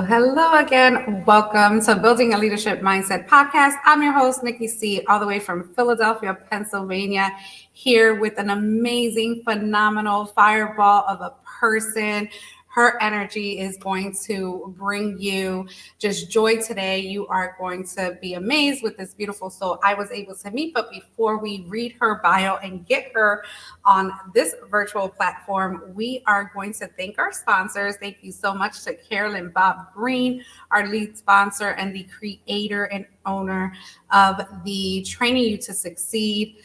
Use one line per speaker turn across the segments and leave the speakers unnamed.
Hello again. Welcome to Building a Leadership Mindset podcast. I'm your host, Nikki C., all the way from Philadelphia, Pennsylvania, here with an amazing, phenomenal fireball of a person. Her energy is going to bring you just joy today. You are going to be amazed with this beautiful soul I was able to meet. But before we read her bio and get her on this virtual platform, we are going to thank our sponsors. Thank you so much to Carolyn Bob Green, our lead sponsor and the creator and owner of the Training You to Succeed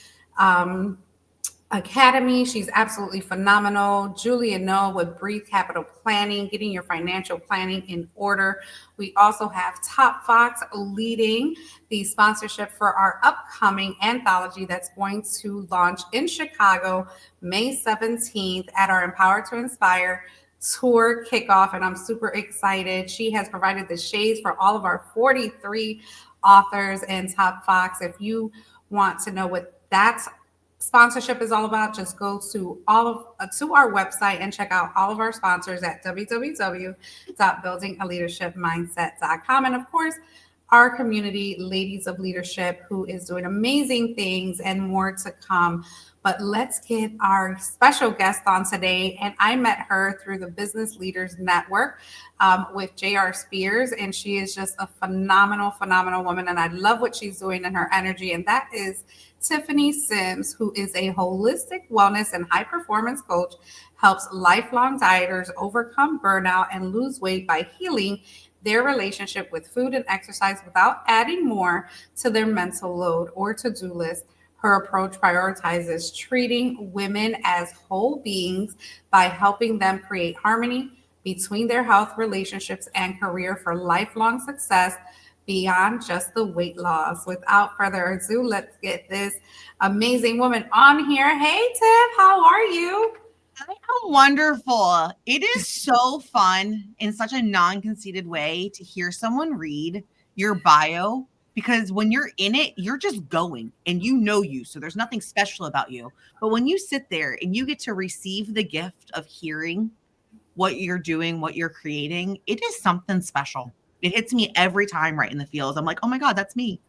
Academy. She's absolutely phenomenal. Julia Noel with Breathe Capital Planning, getting your financial planning in order. We also have Top Fox leading the sponsorship for our upcoming anthology that's going to launch in Chicago May 17th at our Empower to Inspire tour kickoff, and I'm super excited. She has provided the shades for all of our 43 authors and Top Fox. If you want to know what that's sponsorship is all about, just go to to our website and check out all of our sponsors at www.buildingaleadershipmindset.com. And of course, our community, Ladies of Leadership, who is doing amazing things and more to come. But let's get our special guest on today. And I met her through the Business Leaders Network with J.R. Spears. And she is just a phenomenal woman. And I love what she's doing and her energy. And that is Tiffany Simms, who is a holistic wellness and high performance coach, helps lifelong dieters overcome burnout and lose weight by healing their relationship with food and exercise without adding more to their mental load or to-do list. Her approach prioritizes treating women as whole beings by helping them create harmony between their health, relationships, and career for lifelong success beyond just the weight loss. Without further ado, let's get this amazing woman on here. Hey, Tiff, how are you?
I am wonderful. It is so fun in such a non-conceited way to hear someone read your bio, because when you're in it, you're just going and you, so there's nothing special about you. But when you sit there and you get to receive the gift of hearing what you're doing, what you're creating, it is something special. It hits me every time right in the feels. I'm like, oh my God, that's me.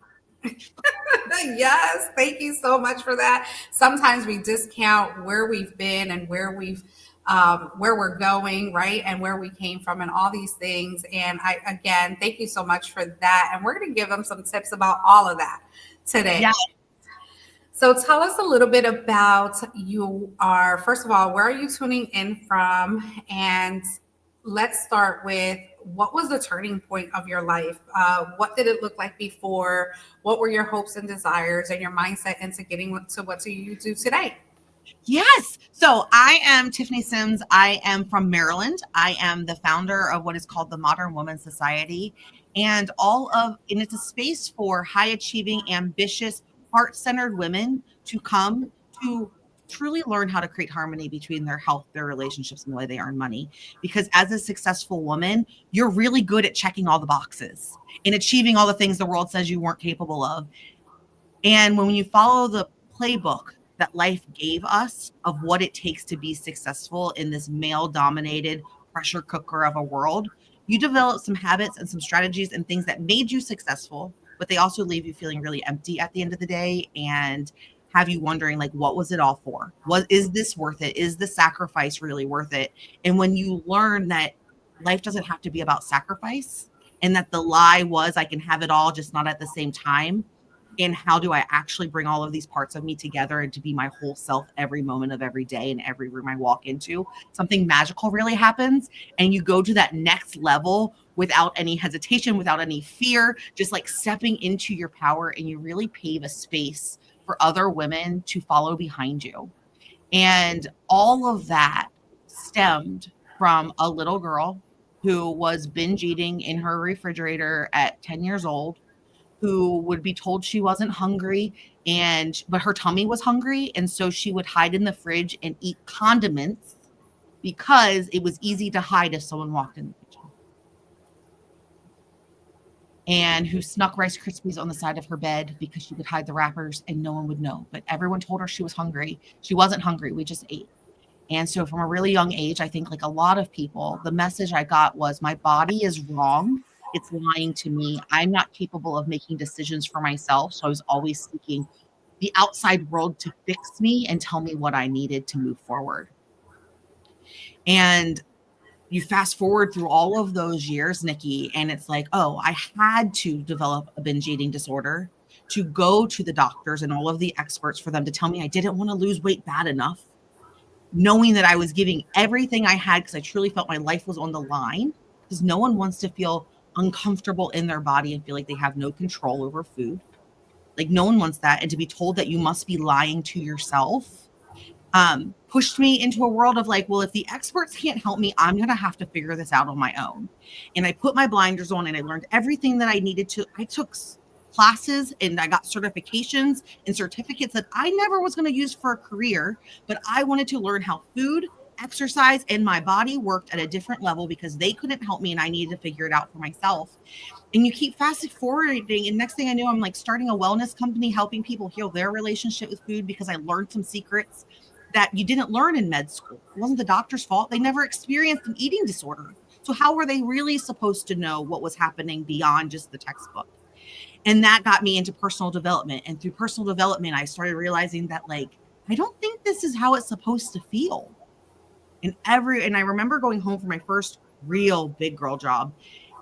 Yes, thank you so much for that. Sometimes we discount where we've been and where we're going, right, and where we came from and all these things. And I, again, thank you so much for that. And we're going to give them some tips about all of that today.
Yeah.
So tell us a little bit about first of all, where are you tuning in from? And let's start with, what was the turning point of your life? What did it look like before? What were your hopes and desires and your mindset into getting to what do you do today?
Yes. So I am Tiffany Simms. I am from Maryland. I am the founder of what is called the Modern Woman Society. And it's a space for high achieving, ambitious, heart-centered women to come to truly learn how to create harmony between their health, their relationships, and the way they earn money. Because as a successful woman, you're really good at checking all the boxes and achieving all the things the world says you weren't capable of. And when you follow the playbook that life gave us of what it takes to be successful in this male-dominated pressure cooker of a world, you develop some habits and some strategies and things that made you successful, but they also leave you feeling really empty at the end of the day and have you wondering, like, what was it all for? Is this worth it? Is the sacrifice really worth it? And when you learn that life doesn't have to be about sacrifice, and that the lie was I can have it all, just not at the same time, and how do I actually bring all of these parts of me together and to be my whole self every moment of every day and every room I walk into, something magical really happens. And you go to that next level without any hesitation, without any fear, just like stepping into your power, and you really pave a space for other women to follow behind you. And all of that stemmed from a little girl who was binge eating in her refrigerator at 10 years old, who would be told she wasn't hungry but her tummy was hungry, and so she would hide in the fridge and eat condiments because it was easy to hide if someone walked in the kitchen. And who snuck Rice Krispies on the side of her bed because she could hide the wrappers and no one would know. But everyone told her she was hungry. She wasn't hungry. We just ate. And so from a really young age, I think like a lot of people, the message I got was my body is wrong. It's lying to me. I'm not capable of making decisions for myself. So I was always seeking the outside world to fix me and tell me what I needed to move forward. And you fast forward through all of those years, Nikki, and it's like, oh, I had to develop a binge eating disorder to go to the doctors and all of the experts for them to tell me I didn't want to lose weight bad enough, knowing that I was giving everything I had because I truly felt my life was on the line, because no one wants to feel uncomfortable in their body and feel like they have no control over food. Like no one wants that. And to be told that you must be lying to yourself pushed me into a world of like, well, if the experts can't help me, I'm going to have to figure this out on my own. And I put my blinders on and I learned everything that I needed to. I took classes and I got certifications and certificates that I never was going to use for a career, but I wanted to learn how food, exercise, and my body worked at a different level because they couldn't help me and I needed to figure it out for myself. And you keep fast forwarding, and next thing I knew, I'm like starting a wellness company, helping people heal their relationship with food because I learned some secrets that you didn't learn in med school. It wasn't the doctor's fault. They never experienced an eating disorder. So how were they really supposed to know what was happening beyond just the textbook? And that got me into personal development. And through personal development, I started realizing that like, I don't think this is how it's supposed to feel. And I remember going home from my first real big girl job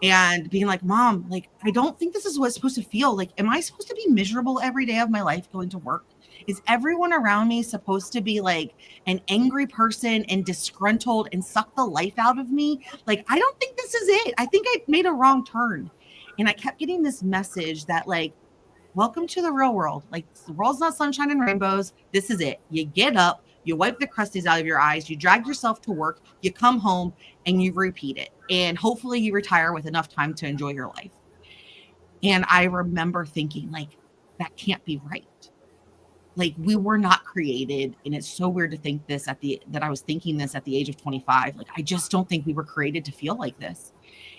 and being like, Mom, like, I don't think this is what it's supposed to feel. Like, am I supposed to be miserable every day of my life going to work? Is everyone around me supposed to be like an angry person and disgruntled and suck the life out of me? Like, I don't think this is it. I think I made a wrong turn. And I kept getting this message that like, welcome to the real world. Like the world's not sunshine and rainbows. This is it. You get up, you wipe the crusties out of your eyes, you drag yourself to work, you come home and you repeat it. And hopefully you retire with enough time to enjoy your life. And I remember thinking like, that can't be right. Like we were not created. And it's so weird to think this that I was thinking this at the age of 25. Like, I just don't think we were created to feel like this.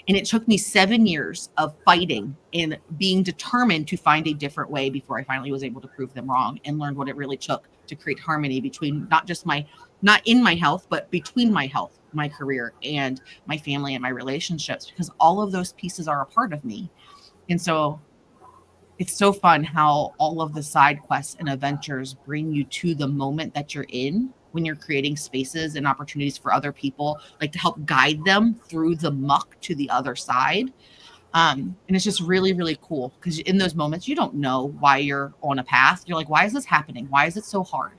And it took me 7 years of fighting and being determined to find a different way before I finally was able to prove them wrong and learned what it really took to create harmony between not in my health, but between my health, my career, and my family and my relationships, because all of those pieces are a part of me. And so it's so fun how all of the side quests and adventures bring you to the moment that you're in when you're creating spaces and opportunities for other people, like to help guide them through the muck to the other side. And it's just really, really cool because in those moments, you don't know why you're on a path. You're like, why is this happening? Why is it so hard?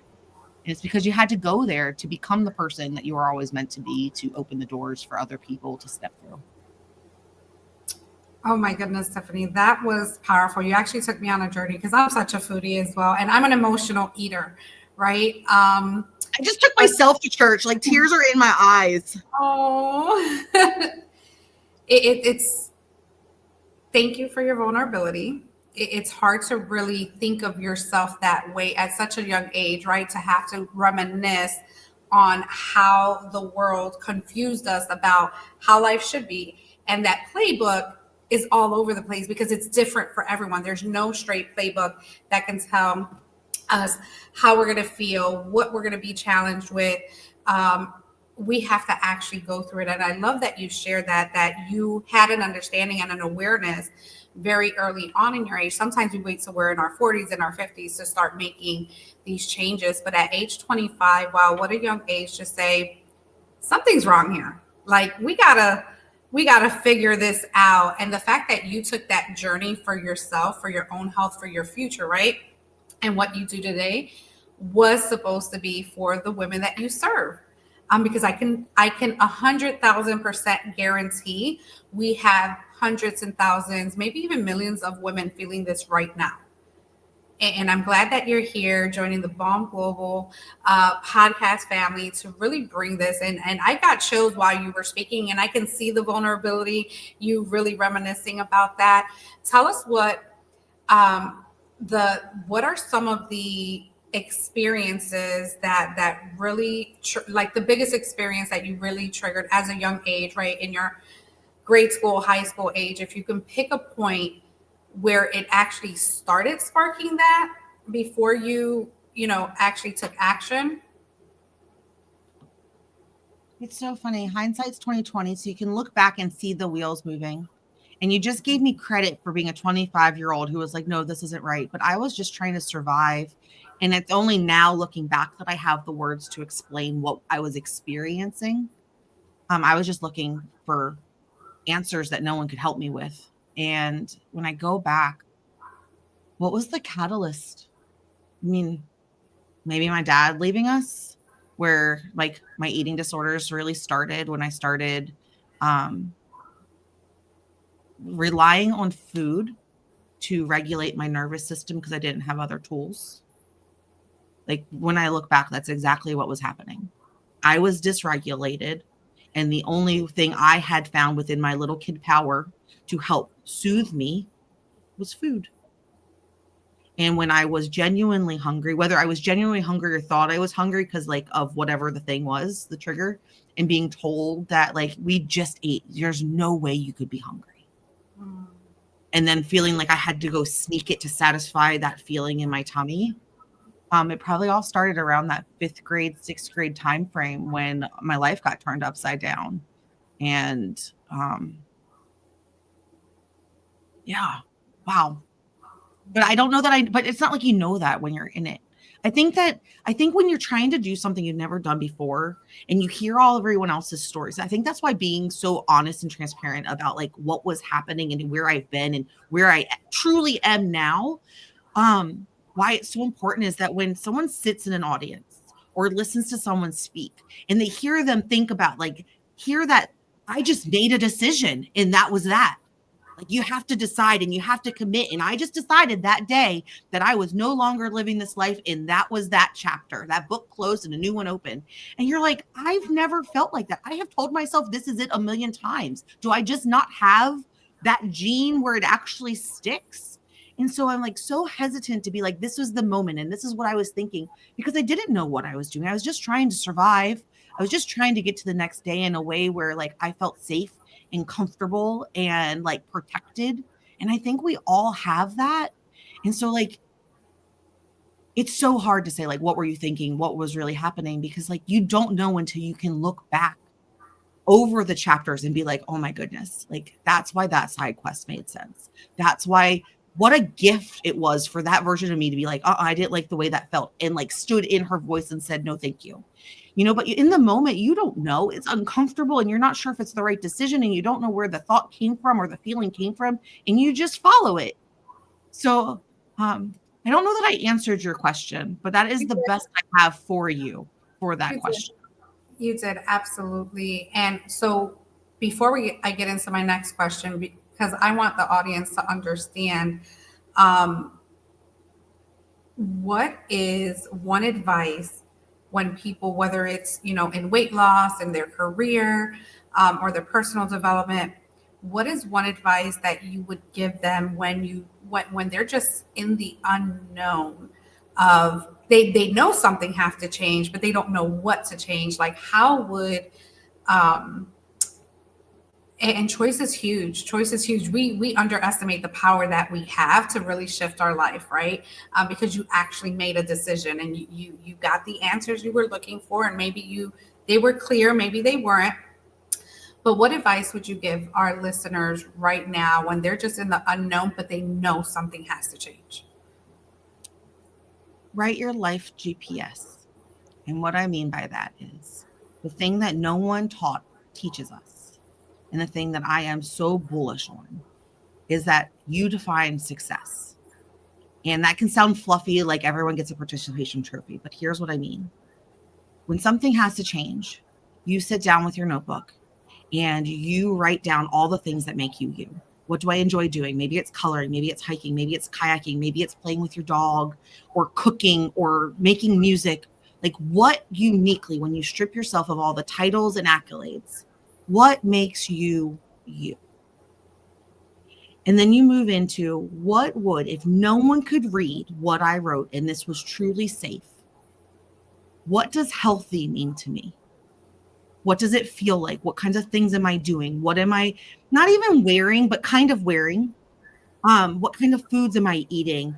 And it's because you had to go there to become the person that you were always meant to be, to open the doors for other people to step through.
Oh my goodness, Tiffany, that was powerful. You actually took me on a journey because I'm such a foodie as well. And I'm an emotional eater, right?
I just took myself to church. Like tears are in my eyes.
Oh, it's thank you for your vulnerability. It's hard to really think of yourself that way at such a young age, right? To have to reminisce on how the world confused us about how life should be. And that playbook is all over the place because it's different for everyone. There's no straight playbook that can tell us how we're going to feel, what we're going to be challenged with. We have to actually go through it. And I love that you shared that you had an understanding and an awareness very early on in your age. Sometimes we wait till we're in our 40s and our 50s to start making these changes. But at age 25, wow, what a young age to say, something's wrong here. Like we gotta figure this out. And the fact that you took that journey for yourself, for your own health, for your future, right? And what you do today was supposed to be for the women that you serve. Because I can 100,000% guarantee we have hundreds and thousands, maybe even millions of women feeling this right now. And I'm glad that you're here joining the Bomb Global podcast family to really bring this. And I got chills while you were speaking, and I can see the vulnerability, you really reminiscing about that. Tell us what are some of the experiences that really like the biggest experience that you really triggered as a young age, right, in your grade school, high school age, if you can pick a point where it actually started sparking that before you actually took action.
It's so funny. Hindsight's 2020, so you can look back and see the wheels moving. And you just gave me credit for being a 25-year-old who was like, no, this isn't right. But I was just trying to survive. And it's only now looking back that I have the words to explain what I was experiencing. I was just looking for answers that no one could help me with. And when I go back, what was the catalyst? I mean, maybe my dad leaving us, where like my eating disorders really started when I started relying on food to regulate my nervous system because I didn't have other tools. Like when I look back, that's exactly what was happening. I was dysregulated, and the only thing I had found within my little kid power to help soothe me was food. And when I was genuinely hungry, whether I was genuinely hungry or thought I was hungry because like of whatever the thing was, the trigger, and being told that like we just ate, there's no way you could be hungry. And then feeling like I had to go sneak it to satisfy that feeling in my tummy. It probably all started around that 5th grade, 6th grade time frame when my life got turned upside down. And yeah, wow. But I don't know that but it's not like you know that when you're in it. I think when you're trying to do something you've never done before and you hear all everyone else's stories, I think that's why being so honest and transparent about like what was happening and where I've been and where I truly am now, why it's so important is that when someone sits in an audience or listens to someone speak and they hear them think about hear that I just made a decision and that was that. Like you have to decide and you have to commit. And I just decided that day that I was no longer living this life. And that was that chapter, that book closed and a new one opened. And you're like, I've never felt like that. I have told myself this is it a million times. Do I just not have that gene where it actually sticks? And so I'm like so hesitant to be like, this was the moment. And this is what I was thinking because I didn't know what I was doing. I was just trying to survive. I was just trying to get to the next day in a way where like I felt safe and comfortable and like protected. And I think we all have that. And so like, it's so hard to say like, what were you thinking? What was really happening? Because like, you don't know until you can look back over the chapters and be like, oh my goodness, like that's why that side quest made sense. That's why, what a gift it was for that version of me to be like, I didn't like the way that felt and like stood in her voice and said, no, thank you. But in the moment, you don't know. It's uncomfortable and you're not sure if it's the right decision and you don't know where the thought came from or the feeling came from and you just follow it. So I don't know that I answered your question, but that is the best I have for you for that question.
You did, absolutely. And so before I get into my next question, because I want the audience to understand what is one advice when people, whether it's, in weight loss, in their career, or their personal development, what is one advice that you would give them when they're just in the unknown of they know something has to change, but they don't know what to change? Like how would and choice is huge. Choice is huge. We underestimate the power that we have to really shift our life, right? Because you actually made a decision and you got the answers you were looking for, and maybe they were clear, maybe they weren't. But what advice would you give our listeners right now when they're just in the unknown, but they know something has to change?
Write your life GPS. And what I mean by that is the thing that no one teaches us. And the thing that I am so bullish on is that you define success. And that can sound fluffy, like everyone gets a participation trophy. But here's what I mean. When something has to change, you sit down with your notebook and you write down all the things that make you you. What do I enjoy doing? Maybe it's coloring, maybe it's hiking, maybe it's kayaking, maybe it's playing with your dog or cooking or making music. Like, what uniquely, when you strip yourself of all the titles and accolades, what makes you you? And then you move into what would, if no one could read what I wrote and this was truly safe, what does healthy mean to me? What does it feel like? What kinds of things am I doing? What am I not even wearing, but kind of wearing? What kind of foods am I eating?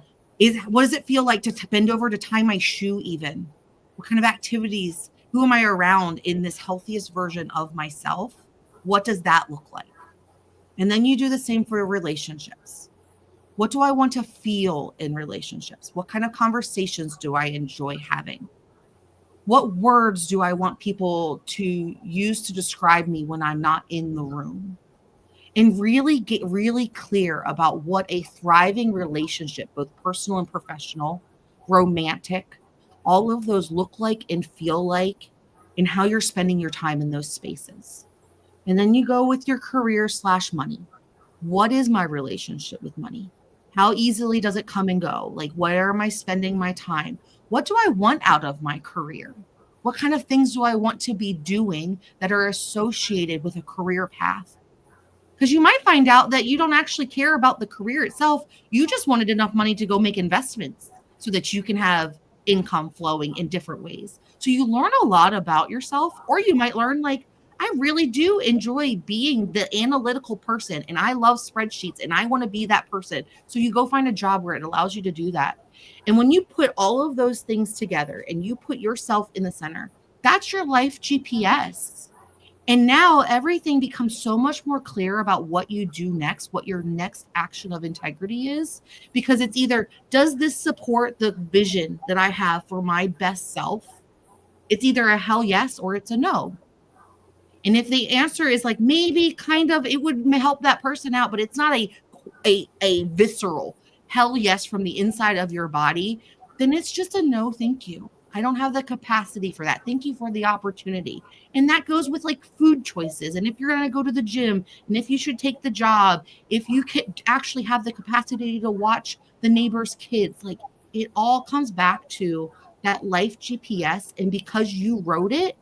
What does it feel like to bend over to tie my shoe even? What kind of activities? Who am I around in this healthiest version of myself? What does that look like? And then you do the same for relationships. What do I want to feel in relationships? What kind of conversations do I enjoy having? What words do I want people to use to describe me when I'm not in the room? And really get really clear about what a thriving relationship, both personal and professional, romantic, all of those look like and feel like, and how you're spending your time in those spaces. And then you go with your career/money. What is my relationship with money? How easily does it come and go? Like, where am I spending my time? What do I want out of my career? What kind of things do I want to be doing that are associated with a career path? Because you might find out that you don't actually care about the career itself. You just wanted enough money to go make investments so that you can have income flowing in different ways. So you learn a lot about yourself, or you might learn, like, I really do enjoy being the analytical person and I love spreadsheets and I want to be that person. So you go find a job where it allows you to do that. And when you put all of those things together and you put yourself in the center, that's your life GPS. And now everything becomes so much more clear about what you do next, what your next action of integrity is, because it's either, does this support the vision that I have for my best self? It's either a hell yes or it's a no. And if the answer is like, maybe kind of, it would help that person out, but it's not a visceral hell yes from the inside of your body, then it's just a no, thank you. I don't have the capacity for that. Thank you for the opportunity. And that goes with like food choices. And if you're going to go to the gym, and if you should take the job, if you could actually have the capacity to watch the neighbor's kids, like, it all comes back to that life GPS. And because you wrote it,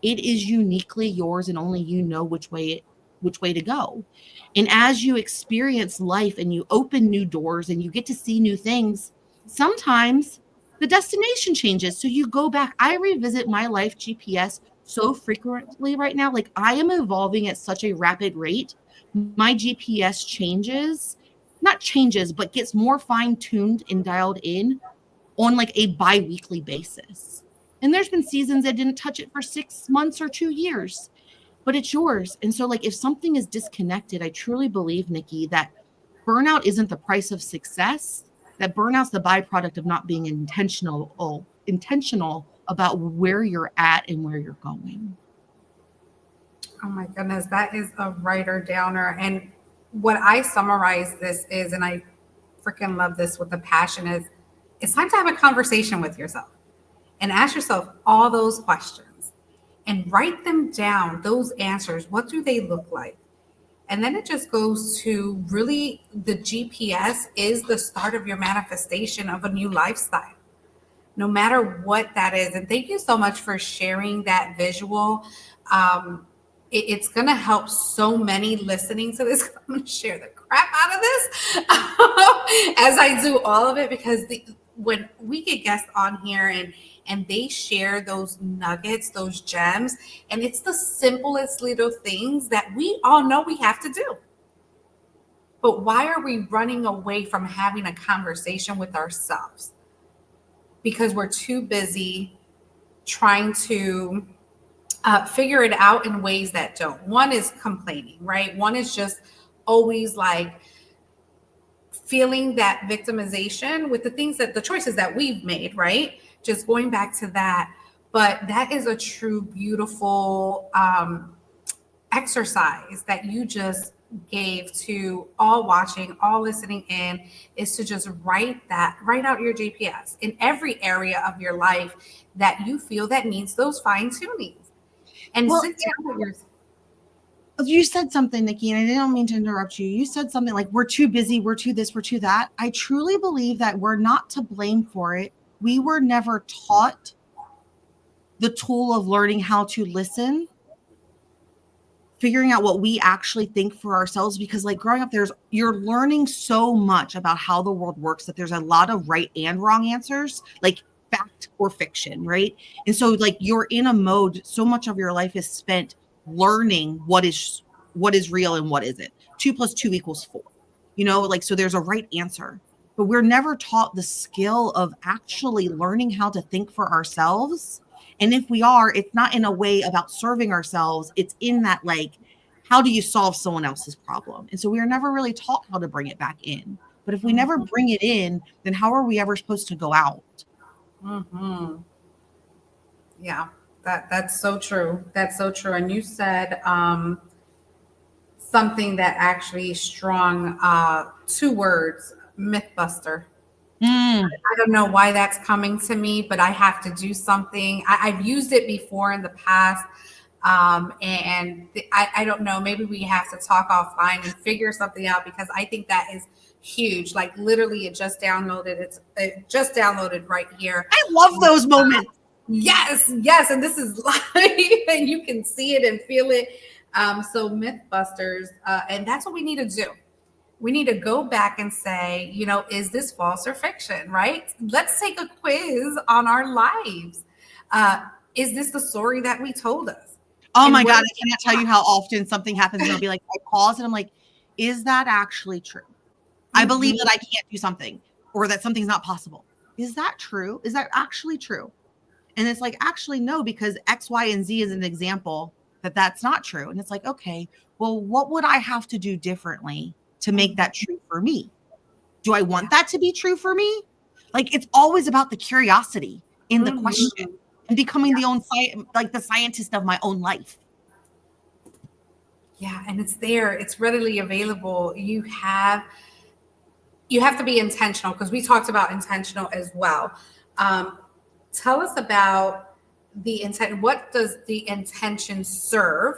it is uniquely yours and only you know which way to go. And as you experience life and you open new doors and you get to see new things, sometimes the destination changes. So you go back. I revisit my life GPS so frequently right now. Like, I am evolving at such a rapid rate. My GPS changes, not changes, but gets more fine-tuned and dialed in on like a bi-weekly basis. And there's been seasons that didn't touch it for 6 months or 2 years, but it's yours. And so, like, if something is disconnected, I truly believe, Nikki, that burnout isn't the price of success, that burnout's the byproduct of not being intentional about where you're at and where you're going.
Oh my goodness, that is a writer downer. And what I summarize this is, and I freaking love this with a passion, is it's time to have a conversation with yourself and ask yourself all those questions and write them down, those answers. What do they look like? And then it just goes to really, the GPS is the start of your manifestation of a new lifestyle, no matter what that is. And thank you so much for sharing that visual. It's going to help so many listening to this. I'm going to share the crap out of this as I do all of it, because when we get guests on here and they share those nuggets, those gems, and it's the simplest little things that we all know we have to do. But why are we running away from having a conversation with ourselves? Because we're too busy trying to figure it out in ways that don't. One is complaining, right? One is just always like feeling that victimization with the choices that we've made, right? Just going back to that. But that is a true, beautiful exercise that you just gave to all watching, all listening in, is to just write out your GPS in every area of your life that you feel that needs those fine tunings. And sit down with yourself.
You said something, Nikki, and I don't mean to interrupt you. You said something like, we're too busy, we're too this, we're too that. I truly believe that we're not to blame for it. We were never taught the tool of learning how to listen, figuring out what we actually think for ourselves, because like growing up, you're learning so much about how the world works that there's a lot of right and wrong answers, like fact or fiction, right? And so like you're in a mode, so much of your life is spent learning what is real and what isn't. 2 + 2 = 4, like, so there's a right answer, but we're never taught the skill of actually learning how to think for ourselves. And if we are, it's not in a way about serving ourselves. It's in that, like, how do you solve someone else's problem? And so we are never really taught how to bring it back in. But if we never bring it in, then how are we ever supposed to go out?
Mm-hmm. Yeah, that's so true. That's so true. And you said something that actually strong, 2 words, Mythbuster. I don't know why that's coming to me, but I have to do something. I've used it before in the past. I don't know, maybe we have to talk offline and figure something out, because I think that is huge. Like literally it just just downloaded right here.
I love those moments.
Yes. And this is live and you can see it and feel it. So Mythbusters, and that's what we need to do. We need to go back and say, is this false or fiction, right? Let's take a quiz on our lives. Is this the story that we told us?
Oh my God, I cannot tell you how often something happens and I'll be like, I pause and I'm like, is that actually true? I believe that I can't do something, or that something's not possible. Is that true? Is that actually true? And it's like, actually, no, because X, Y, and Z is an example that that's not true. And it's like, okay, well, what would I have to do differently to make that true for me? Do I want that to be true for me? Like, it's always about the curiosity in the question and becoming the scientist of my own life.
Yeah, and it's there. It's readily available. You have to be intentional, because we talked about intentional as well. Tell us about the intent. What does the intention serve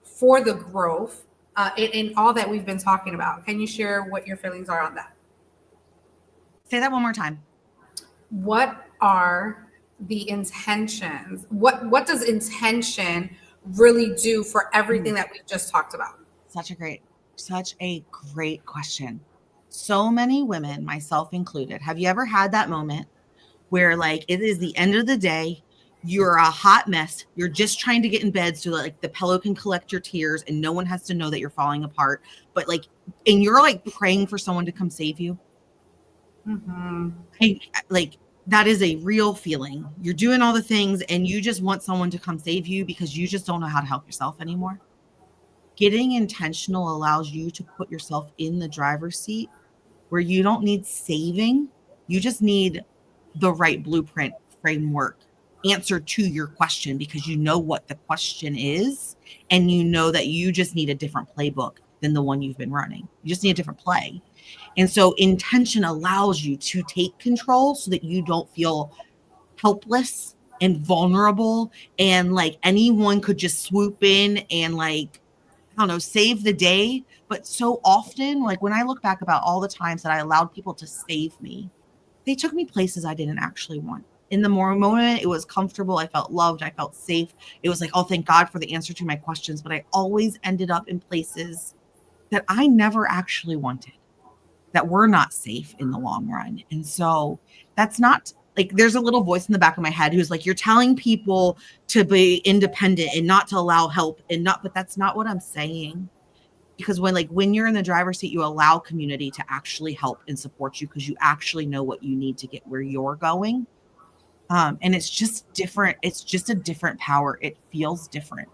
for the growth in all that we've been talking about? Can you share what your feelings are on that?
Say that one more time.
What are the intentions? What does intention really do for everything that we've just talked about?
Such a great question. So many women, myself included, have you ever had that moment where like it is the end of the day, you're a hot mess, you're just trying to get in bed so that like the pillow can collect your tears and no one has to know that you're falling apart, but like, and you're like praying for someone to come save you? Like, that is a real feeling. You're doing all the things and you just want someone to come save you because you just don't know how to help yourself anymore. Getting intentional allows you to put yourself in the driver's seat where you don't need saving. You just need the right blueprint, framework, answer to your question, because you know what the question is and you know that you just need a different playbook than the one you've been running. You just need a different play. And so intention allows you to take control so that you don't feel helpless and vulnerable and like anyone could just swoop in and like, I don't know, save the day. But so often, like when I look back about all the times that I allowed people to save me, they took me places I didn't actually want. In the moment, it was comfortable. I felt loved. I felt safe. It was like, oh, thank God for the answer to my questions. But I always ended up in places that I never actually wanted, that were not safe in the long run. And so that's not like, there's a little voice in the back of my head who's like, you're telling people to be independent and not to allow help but that's not what I'm saying. Because when you're in the driver's seat, you allow community to actually help and support you because you actually know what you need to get where you're going. And it's just different. It's just a different power. It feels different.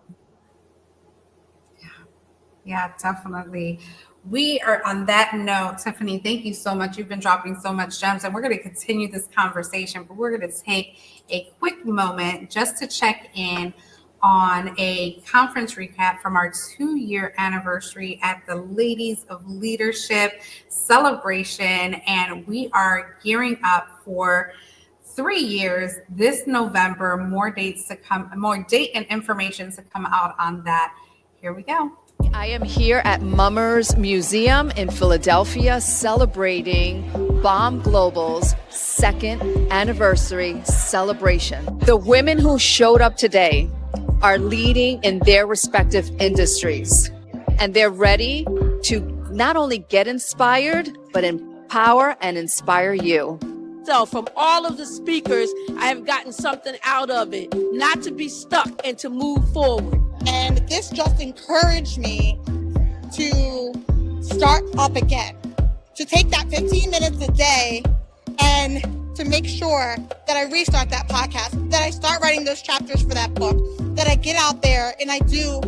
Yeah, definitely. We are on that note. Tiffany, thank you so much. You've been dropping so much gems, and we're going to continue this conversation, but we're going to take a quick moment just to check in on a conference recap from our 2-year anniversary at the Ladies of Leadership celebration. And we are gearing up for 3 years this November. More dates to come, more date and information to come out on that here we go.
I am here at Mummers Museum in Philadelphia celebrating Bomb Global's second anniversary celebration. The women who showed up today are leading in their respective industries, and they're ready to not only get inspired, but empower and inspire you.
So from all of the speakers, I have gotten something out of it, not to be stuck and to move forward.
And this just encouraged me to start up again, to take that 15 minutes a day and to make sure that I restart that podcast, that I start writing those chapters for that book, that I get out there and I do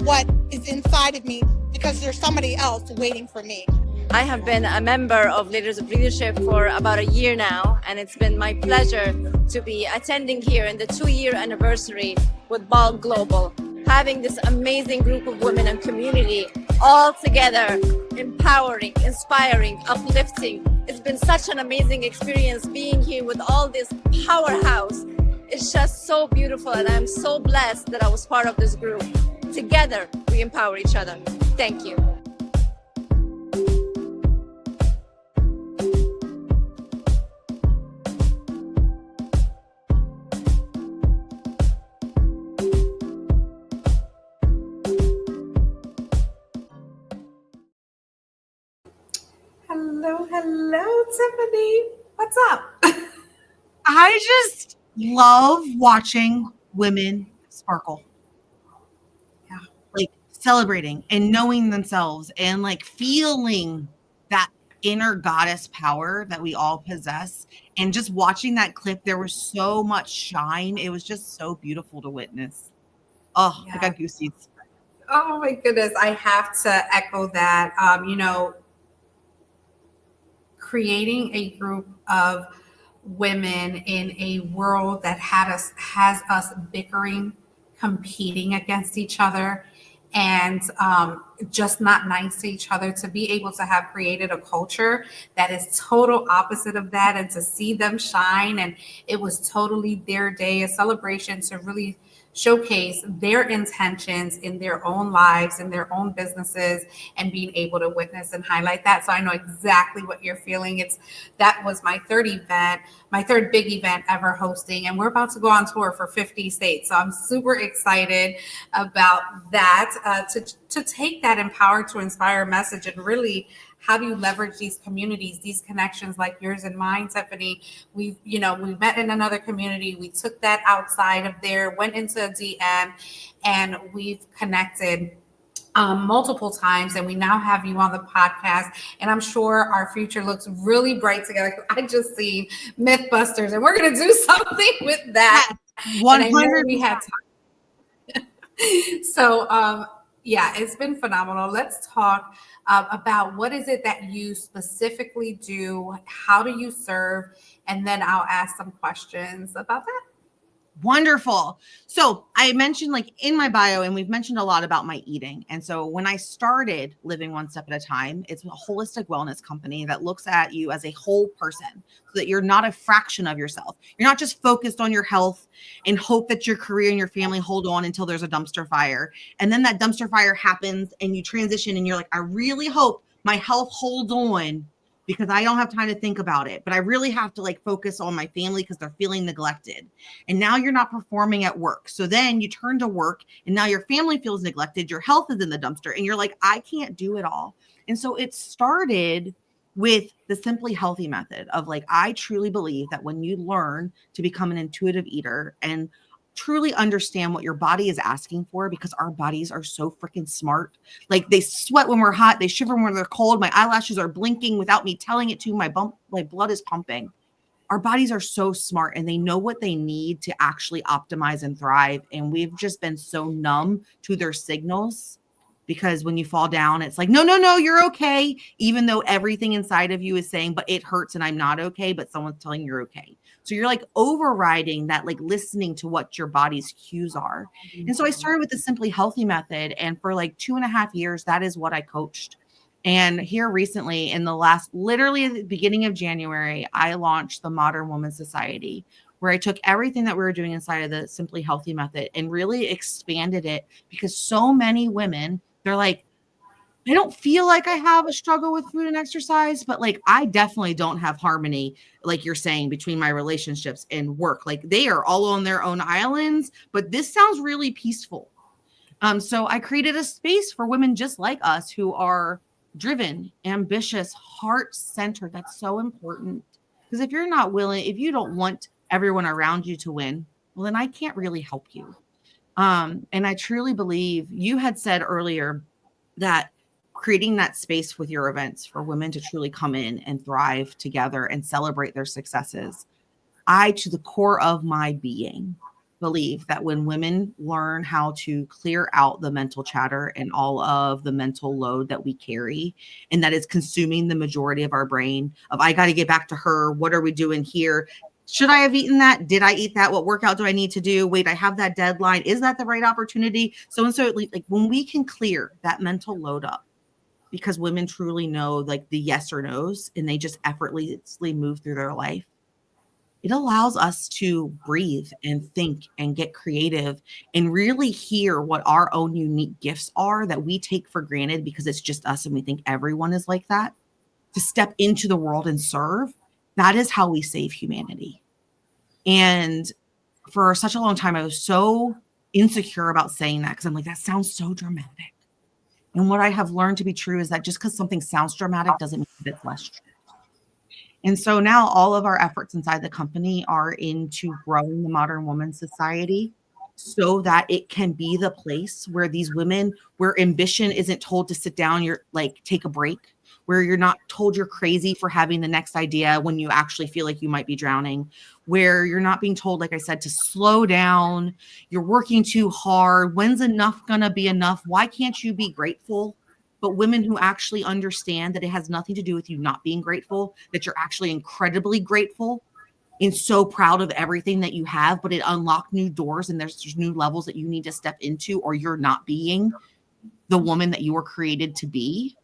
what is inside of me because there's somebody else waiting for me.
I have been a member of Leaders of Leadership for about a year now, and it's been my pleasure to be attending here in the 2-year anniversary with Ball Global, having this amazing group of women and community all together, empowering, inspiring, uplifting. It's been such an amazing experience being here with all this powerhouse. It's just so beautiful, and I'm so blessed that I was part of this group. Together, we empower each other. Thank you.
Hello, Tiffany. What's up?
I just love watching women sparkle.
Yeah.
Like celebrating and knowing themselves and like feeling that inner goddess power that we all possess. And just watching that clip, there was so much shine. It was just so beautiful to witness. Oh,
Yeah.
I got goosies.
Oh my goodness. I have to echo that. Creating a group of women in a world that has us bickering, competing against each other, and just not nice to each other, to be able to have created a culture that is total opposite of that, and to see them shine. And it was totally their day, a celebration to really showcase their intentions in their own lives, in their own businesses, and being able to witness and highlight that. So I know exactly what you're feeling. That was my third big event ever hosting, and we're about to go on tour for 50 states. So I'm super excited about that, to take that empower to inspire message, and really how do you leverage these communities, these connections like yours and mine, Tiffany? We met in another community. We took that outside of there, went into a DM, and we've connected multiple times, and we now have you on the podcast, and I'm sure our future looks really bright together. I just seen Mythbusters, and we're going to do something with that.
100%.
We had time. So, yeah, it's been phenomenal. Let's talk about what is it that you specifically do? How do you serve? And then I'll ask some questions about that.
Wonderful. So I mentioned like in my bio, and we've mentioned a lot about my eating. And so when I started Living One Step at a Time, it's a holistic wellness company that looks at you as a whole person, so that you're not a fraction of yourself. You're not just focused on your health and hope that your career and your family hold on until there's a dumpster fire. And then that dumpster fire happens and you transition and you're like, I really hope my health holds on, because I don't have time to think about it, but I really have to like focus on my family because they're feeling neglected. And now you're not performing at work. So then you turn to work and now your family feels neglected. Your health is in the dumpster and you're like, I can't do it all. And so it started with the Simply Healthy method of like, I truly believe that when you learn to become an intuitive eater and truly understand what your body is asking for, because our bodies are so freaking smart. Like they sweat when we're hot, they shiver when they're cold. My eyelashes are blinking without me telling it to. My blood is pumping. Our bodies are so smart and they know what they need to actually optimize and thrive. And we've just been so numb to their signals, because when you fall down, it's like, no, you're okay. Even though everything inside of you is saying, but it hurts and I'm not okay, but someone's telling you're okay. So you're like overriding that, like listening to what your body's cues are. And so I started with the Simply Healthy method. And for like 2.5 years, that is what I coached. And here recently, in the last, literally at the beginning of January, I launched the Modern Woman Society, where I took everything that we were doing inside of the Simply Healthy method and really expanded it, because so many women, they're like, I don't feel like I have a struggle with food and exercise, but like I definitely don't have harmony, like you're saying, between my relationships and work. Like they are all on their own islands, but this sounds really peaceful. So I created a space for women just like us who are driven, ambitious, heart-centered. That's so important. Because if you're not willing, if you don't want everyone around you to win, well, then I can't really help you. And I truly believe you had said earlier that creating that space with your events for women to truly come in and thrive together and celebrate their successes. I, to the core of my being, believe that when women learn how to clear out the mental chatter and all of the mental load that we carry, and that is consuming the majority of our brain of, I got to get back to her. What are we doing here? Should I have eaten that? Did I eat that? What workout do I need to do? Wait, I have that deadline. Is that the right opportunity? So and so, like when we can clear that mental load up, because women truly know like the yes or no's and they just effortlessly move through their life, it allows us to breathe and think and get creative and really hear what our own unique gifts are that we take for granted because it's just us and we think everyone is like that. To step into the world and serve, that is how we save humanity. And for such a long time, I was so insecure about saying that because I'm like, that sounds so dramatic. And what I have learned to be true is that just because something sounds dramatic doesn't mean that it's less true. And so now all of our efforts inside the company are into growing the Modern Woman Society so that it can be the place where these women, where ambition isn't told to sit down, you're like, take a break, where you're not told you're crazy for having the next idea when you actually feel like you might be drowning, where you're not being told, like I said, to slow down, you're working too hard. When's enough gonna be enough? Why can't you be grateful? But women who actually understand that it has nothing to do with you not being grateful, that you're actually incredibly grateful and so proud of everything that you have, but it unlocked new doors and there's new levels that you need to step into, or you're not being the woman that you were created to be.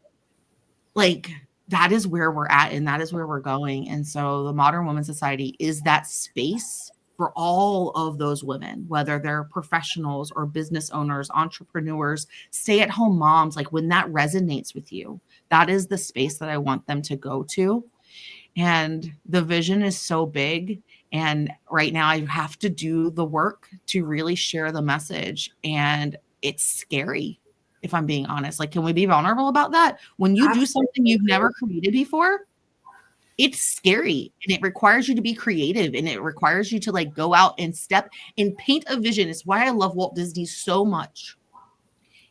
Like that is where we're at and that is where we're going. And so the Modern Woman Society is that space for all of those women, whether they're professionals or business owners, entrepreneurs, stay-at-home moms. Like when that resonates with you, that is the space that I want them to go to. And the vision is so big. And right now I have to do the work to really share the message. And it's scary, if I'm being honest. Like, can we be vulnerable about that? When you do something you've never created before, it's scary and it requires you to be creative and it requires you to like go out and step and paint a vision. It's why I love Walt Disney so much.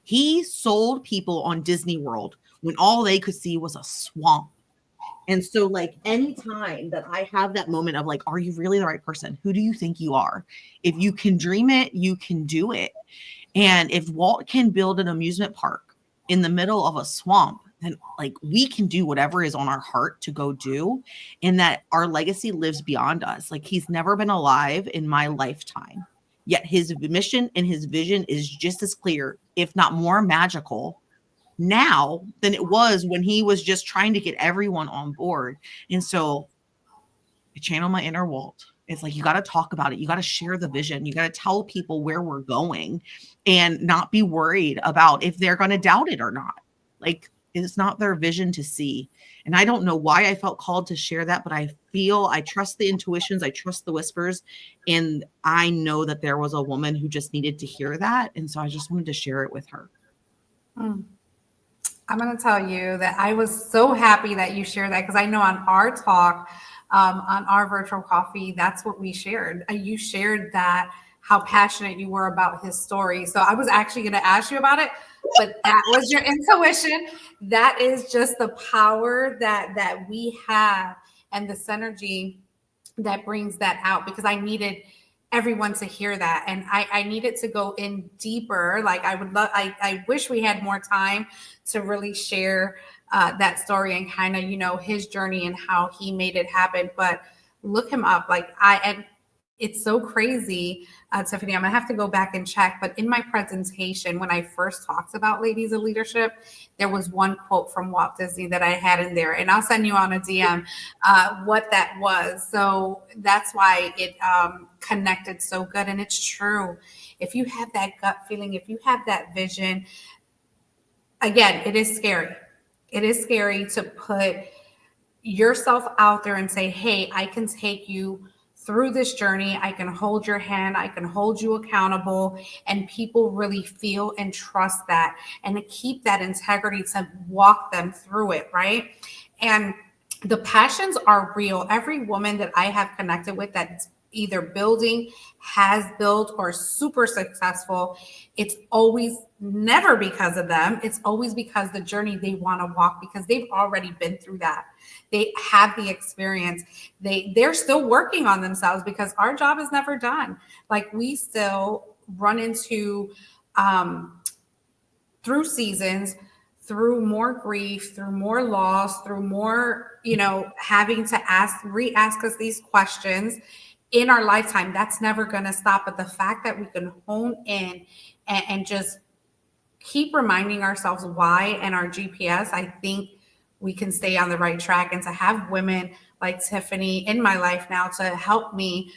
He sold people on Disney World when all they could see was a swamp. And so like anytime that I have that moment of like, are you really the right person? Who do you think you are? If you can dream it, you can do it. And if Walt can build an amusement park in the middle of a swamp, then like we can do whatever is on our heart to go do, and that our legacy lives beyond us. Like he's never been alive in my lifetime, yet his mission and his vision is just as clear, if not more magical now than it was when he was just trying to get everyone on board. And so I channel my inner Walt. It's like, you got to talk about it. You got to share the vision. You got to tell people where we're going and not be worried about if they're going to doubt it or not. Like it's not their vision to see. And I don't know why I felt called to share that, but I trust the intuitions. I trust the whispers. And I know that there was a woman who just needed to hear that. And so I just wanted to share it with her.
I'm going to tell you that I was so happy that you shared that, because I know on our talk, on our virtual coffee, that's what we shared. You shared that, how passionate you were about his story. So I was actually going to ask you about it, but that was your intuition. That is just the power that we have and the synergy that brings that out, because I needed everyone to hear that. And I needed to go in deeper. Like I wish we had more time to really share that story and kind of, his journey and how he made it happen. But look him up. Like it's so crazy, Tiffany. I'm gonna have to go back and check, but in my presentation, when I first talked about ladies of leadership, there was one quote from Walt Disney that I had in there, and I'll send you on a DM what that was. So that's why it connected so good, and it's true. If you have that gut feeling, if you have that vision, again, it is scary. It is scary to put yourself out there and say, hey, I can take you through this journey. I can hold your hand. I can hold you accountable. And people really feel and trust that, and to keep that integrity to walk them through it, right? And the passions are real. Every woman that I have connected with that's either building, has built, or super successful, it's always never because of them. It's always because the journey they want to walk, because they've already been through that. They have the experience. They're still working on themselves, because our job is never done. Like, we still run into through seasons, through more grief, through more loss, through more, having to re-ask us these questions in our lifetime. That's never going to stop. But the fact that we can hone in and just keep reminding ourselves why and our GPS, I think we can stay on the right track. And to have women like Tiffany in my life now to help me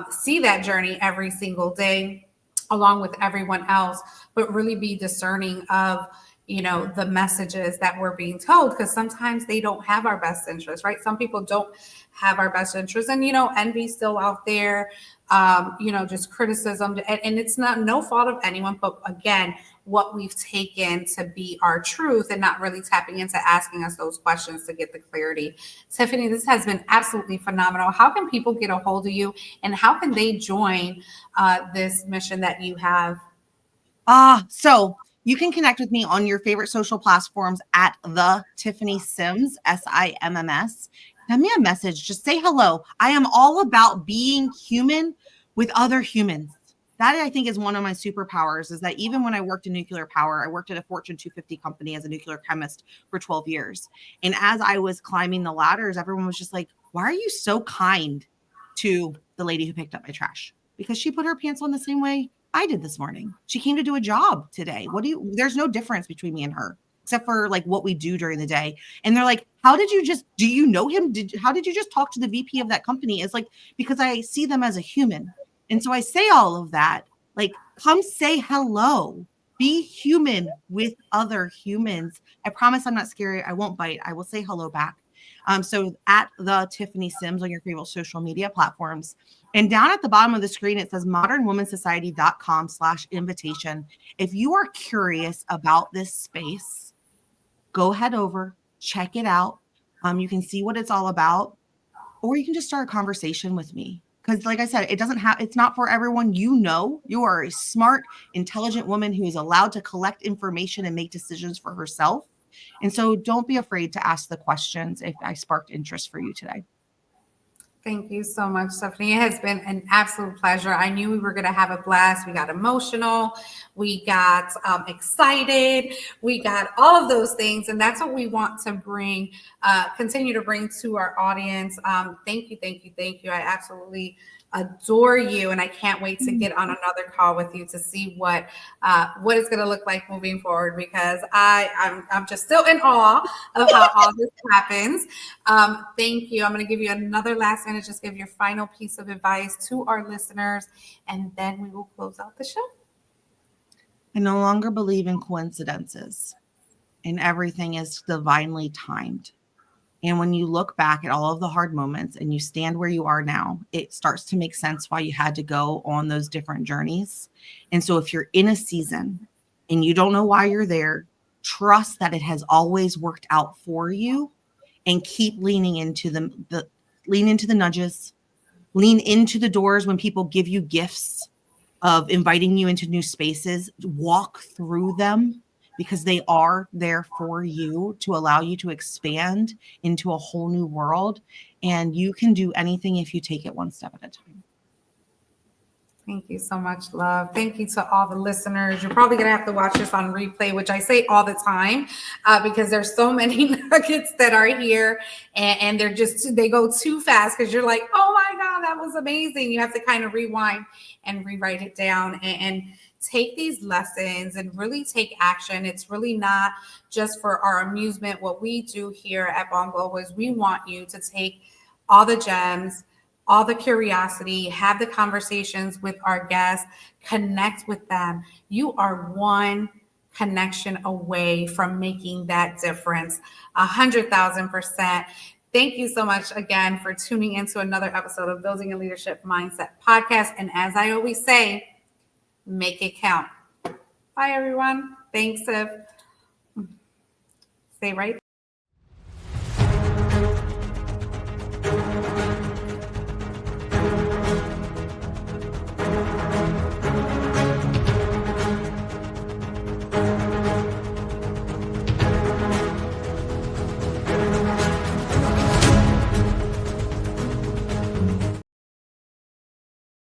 see that journey every single day, along with everyone else, but really be discerning of, the messages that we're being told, because sometimes they don't have our best interest, right? Some people don't have our best interest, and, envy still out there, just criticism, and it's no fault of anyone, but again, what we've taken to be our truth and not really tapping into asking us those questions to get the clarity. Tiffany, this has been absolutely phenomenal. How can people get a hold of you, and how can they join this mission that you have?
So you can connect with me on your favorite social platforms at the Tiffany Simms, SIMMS. Send me a message. Just say hello. I am all about being human with other humans. That, I think, is one of my superpowers, is that even when I worked in nuclear power, I worked at a Fortune 250 company as a nuclear chemist for 12 years. And as I was climbing the ladders, everyone was just like, why are you so kind to the lady who picked up my trash? Because she put her pants on the same way I did this morning. She came to do a job today. There's no difference between me and her, except for like what we do during the day. And they're like, do you know him? How did you just talk to the VP of that company? It's like, because I see them as a human. And so I say all of that, like, come say hello, be human with other humans. I promise I'm not scary. I won't bite. I will say hello back. So at the Tiffany Simms on your favorite social media platforms. And down at the bottom of the screen, it says modernwomensociety.com/invitation. If you are curious about this space, go head over, check it out. You can see what it's all about, or you can just start a conversation with me. Because like I said, it's not for everyone. You are a smart, intelligent woman who is allowed to collect information and make decisions for herself. And so don't be afraid to ask the questions if I sparked interest for you today.
Thank you so much, Stephanie. It has been an absolute pleasure. I knew we were going to have a blast. We got emotional. We got excited. We got all of those things. And that's what we want to continue to bring to our audience. Thank you. I absolutely adore you. And I can't wait to get on another call with you to see what it's going to look like moving forward, because I'm just still in awe of how all this happens. Thank you. I'm going to give you another last minute, just give your final piece of advice to our listeners, and then we will close out the show.
I no longer believe in coincidences, and everything is divinely timed. And when you look back at all of the hard moments and you stand where you are now, it starts to make sense why you had to go on those different journeys. And so if you're in a season and you don't know why you're there, trust that it has always worked out for you, and keep leaning into lean into the nudges, lean into the doors when people give you gifts of inviting you into new spaces. Walk through them, because they are there for you to allow you to expand into a whole new world. And you can do anything if you take it one step at a time.
Thank you so much, love. Thank you to all the listeners. You're probably going to have to watch this on replay, which I say all the time, because there's so many nuggets that are here, and they go too fast, because you're like, oh my God, that that was amazing. You have to kind of rewind and rewrite it down and take these lessons and really take action. It's really not just for our amusement. What we do here at Bomb Global is we want you to take all the gems, all the curiosity, have the conversations with our guests, connect with them. You are one connection away from making that difference 100,000%. Thank you so much again for tuning into another episode of Building a Leadership Mindset podcast. And as I always say, make it count. Bye, everyone. Thanks. Stay right